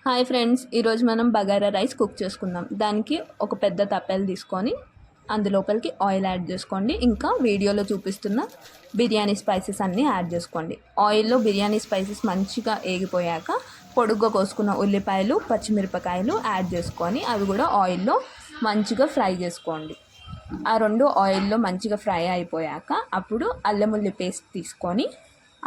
Hi friends, ఈరోజు మనం bagara rice cook చేసుకుందాం. దానికి ఒక పెద్ద తప్పెలు తీసుకొని అందులోపలికి ఆయిల్ యాడ్ చేసుకోండి. ఇంకా వీడియోలో చూపిస్తున్న బిర్యానీ స్పైసెస్ అన్నీ యాడ్ చేసుకోండి. ఆయిల్లో బిర్యానీ స్పైసెస్ మంచిగా ఏగిపోయాక పొడుగ్గా కోసుకున్న ఉల్లిపాయలు, పచ్చిమిరపకాయలు యాడ్ చేసుకొని అవి కూడా ఆయిల్లో మంచిగా ఫ్రై చేసుకోండి. ఆ రెండు ఆయిల్లో మంచిగా ఫ్రై అయిపోయాక అప్పుడు అల్లం ఉల్లి పేస్ట్ తీసుకొని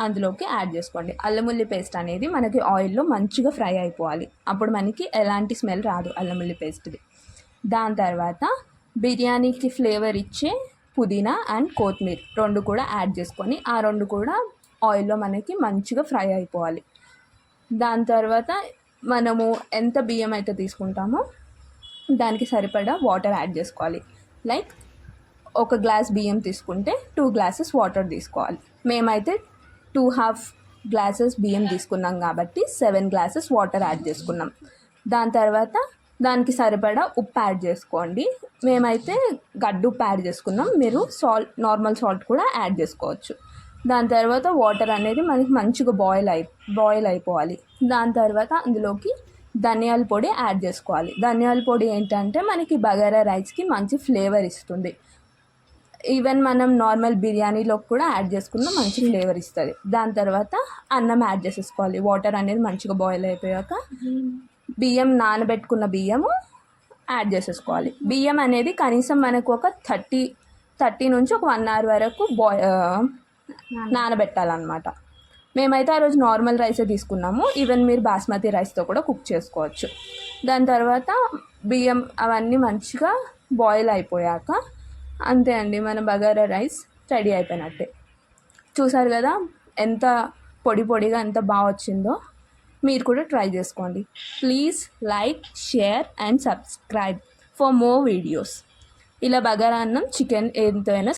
అందులోకి యాడ్ చేసుకోండి. అల్లం ఉల్లి పేస్ట్ అనేది మనకి ఆయిల్లో మంచిగా ఫ్రై అయిపోవాలి. అప్పుడు మనకి ఎలాంటి స్మెల్ రాదు అల్లం ఉల్లి పేస్ట్ది. దాని తర్వాత బిర్యానీకి ఫ్లేవర్ ఇచ్చే పుదీనా అండ్ కొత్తిమీర రెండు కూడా యాడ్ చేసుకొని ఆ రెండు కూడా ఆయిల్లో మనకి మంచిగా ఫ్రై అయిపోవాలి. దాని తర్వాత మనము ఎంత బియ్యం అయితే తీసుకుంటామో దానికి సరిపడా వాటర్ యాడ్ చేసుకోవాలి. లైక్ ఒక గ్లాస్ బియ్యం తీసుకుంటే 2 గ్లాసెస్ వాటర్ తీసుకోవాలి. మేమైతే 2.5 గ్లాసెస్ బియ్యం తీసుకున్నాం కాబట్టి 7 గ్లాసెస్ వాటర్ యాడ్ చేసుకున్నాం. దాని తర్వాత దానికి సరిపడా ఉప్పు యాడ్ చేసుకోండి. మేమైతే గడ్డు ఉప్పు యాడ్ చేసుకున్నాం. మీరు నార్మల్ సాల్ట్ కూడా యాడ్ చేసుకోవచ్చు. దాని తర్వాత వాటర్ అనేది మనకి మంచిగా బాయిల్ అయిపోవాలి. దాని తర్వాత అందులోకి ధనియాల పొడి యాడ్ చేసుకోవాలి. ధనియాల పొడి ఏంటంటే మనకి బగారా రైస్కి మంచి ఫ్లేవర్ ఇస్తుంది. ఈవెన్ మనం నార్మల్ బిర్యానీలో కూడా యాడ్ చేసుకున్న మంచి ఫ్లేవర్ ఇస్తుంది. దాని తర్వాత అన్నం యాడ్ చేసేసుకోవాలి. వాటర్ అనేది మంచిగా బాయిల్ అయిపోయాక బియ్యం నానబెట్టుకున్న బియ్యము యాడ్ చేసేసుకోవాలి. బియ్యం అనేది కనీసం మనకు ఒక 30 నుంచి ఒక 1 అవర్ వరకు నానబెట్టాలన్నమాట. మేమైతే ఆ రోజు నార్మల్ రైసే తీసుకున్నాము. ఈవెన్ మీరు బాస్మతి రైస్తో కూడా కుక్ చేసుకోవచ్చు. దాని తర్వాత బియ్యం అవన్నీ మంచిగా బాయిల్ అయిపోయాక అంతే అండి, మన బగారా రైస్ రెడీ అయిపోయినట్టే. చూసారు కదా ఎంత పొడిగా ఎంత బాగా వచ్చిందో. మీరు కూడా ట్రై చేసుకోండి. Please like, share and subscribe for more videos. ఇలా బగారా అన్నం, చికెన్ ఎంతైనా